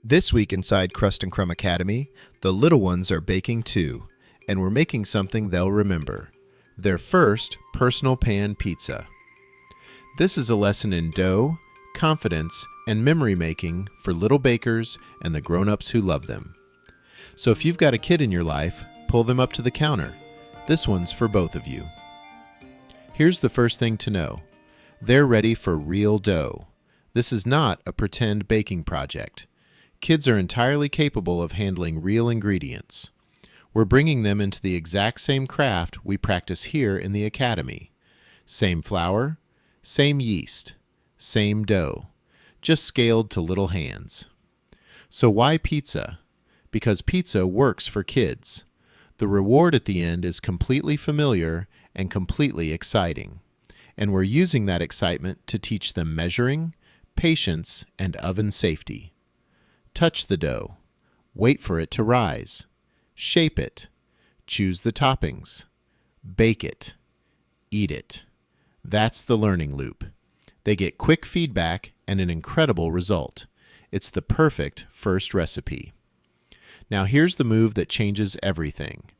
This week inside Crust and Crumb Academy, the little ones are baking too, and we're making something they'll remember. Their first personal pan pizza. This is a lesson in dough, confidence, and memory making for little bakers and the grown-ups who love them. So if you've got a kid in your life, pull them up to the counter. This one's for both of you. Here's the first thing to know. They're ready for real dough. This is not a pretend baking project. Kids are entirely capable of handling real ingredients. We're bringing them into the exact same craft we practice here in the academy. Same flour, same yeast, same dough, just scaled to little hands. So why pizza? Because pizza works for kids. The reward at the end is completely familiar and completely exciting. And we're using that excitement to teach them measuring, patience, and oven safety. Touch the dough. Wait for it to rise. Shape it. Choose the toppings. Bake it. Eat it. That's the learning loop. They get quick feedback and an incredible result. It's the perfect first recipe. Now here's the move that changes everything.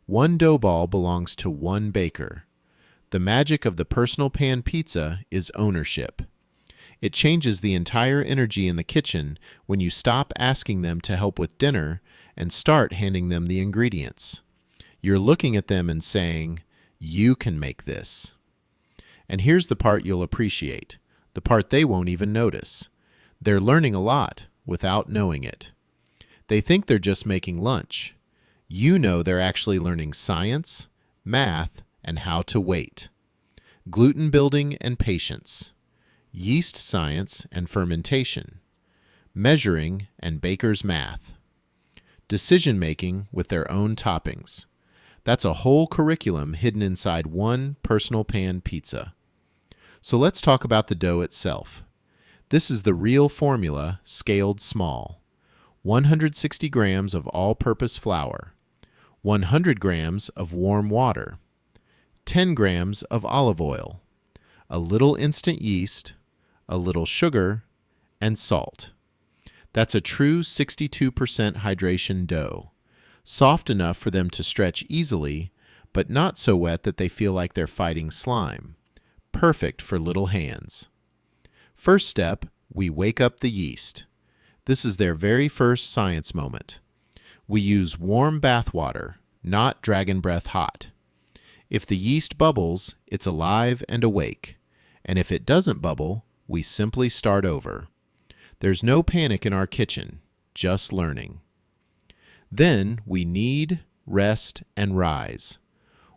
One dough ball belongs to one baker. The magic of the personal pan pizza is ownership. It changes the entire energy in the kitchen when you stop asking them to help with dinner and start handing them the ingredients. You're looking at them and saying, "You can make this." And here's the part you'll appreciate, the part they won't even notice. They're learning a lot without knowing it. They think they're just making lunch. You know they're actually learning science, math, and how to wait. Gluten building and patience. Yeast science and fermentation. Measuring and baker's math. Decision making with their own toppings. That's a whole curriculum hidden inside one personal pan pizza. So let's talk about the dough itself. This is the real formula scaled small. 160 grams of all-purpose flour. 100 grams of warm water. 10 grams of olive oil. A little instant yeast. A little sugar, and salt. That's a true 62% hydration dough. Soft enough for them to stretch easily, but not so wet that they feel like they're fighting slime. Perfect for little hands. First step, we wake up the yeast. This is their very first science moment. We use warm bath water, not dragon breath hot. If the yeast bubbles, it's alive and awake. And if it doesn't bubble, we simply start over. There's no panic in our kitchen, just learning. Then we knead, rest, and rise.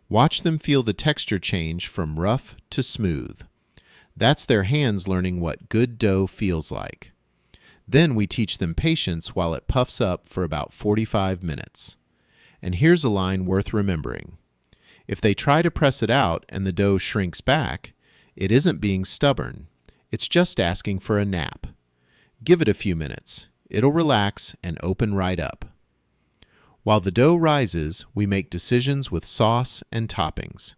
Watch them feel the texture change from rough to smooth. That's their hands learning what good dough feels like. Then we teach them patience while it puffs up for about 45 minutes. And here's a line worth remembering. If they try to press it out and the dough shrinks back, it isn't being stubborn. It's just asking for a nap. Give it a few minutes. It'll relax and open right up. While the dough rises, we make decisions with sauce and toppings.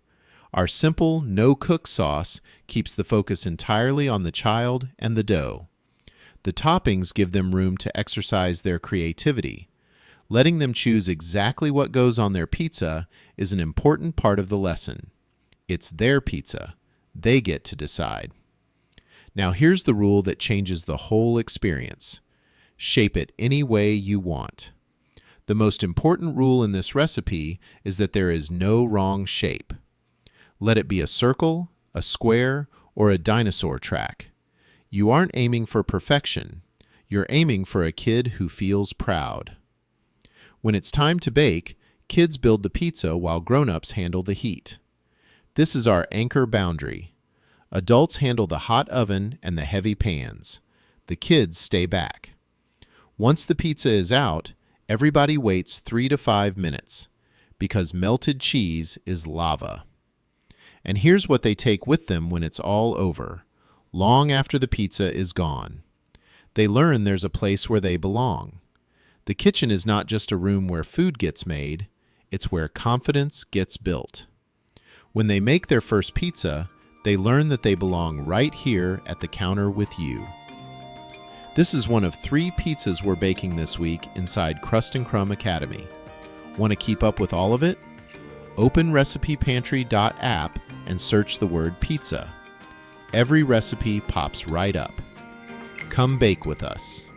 Our simple no-cook sauce keeps the focus entirely on the child and the dough. The toppings give them room to exercise their creativity. Letting them choose exactly what goes on their pizza is an important part of the lesson. It's their pizza. They get to decide. Now here's the rule that changes the whole experience. Shape it any way you want. The most important rule in this recipe is that there is no wrong shape. Let it be a circle, a square, or a dinosaur track. You aren't aiming for perfection. You're aiming for a kid who feels proud. When it's time to bake, kids build the pizza while grown-ups handle the heat. This is our anchor boundary. Adults handle the hot oven and the heavy pans. The kids stay back. Once the pizza is out, everybody waits 3 to 5 minutes, because melted cheese is lava. And here's what they take with them when it's all over, long after the pizza is gone. They learn there's a place where they belong. The kitchen is not just a room where food gets made, it's where confidence gets built. When they make their first pizza, they learn that they belong right here at the counter with you. This is one of 3 pizzas we're baking this week inside Crust and Crumb Academy. Want to keep up with all of it? Open RecipePantry.app and search the word pizza. Every recipe pops right up. Come bake with us.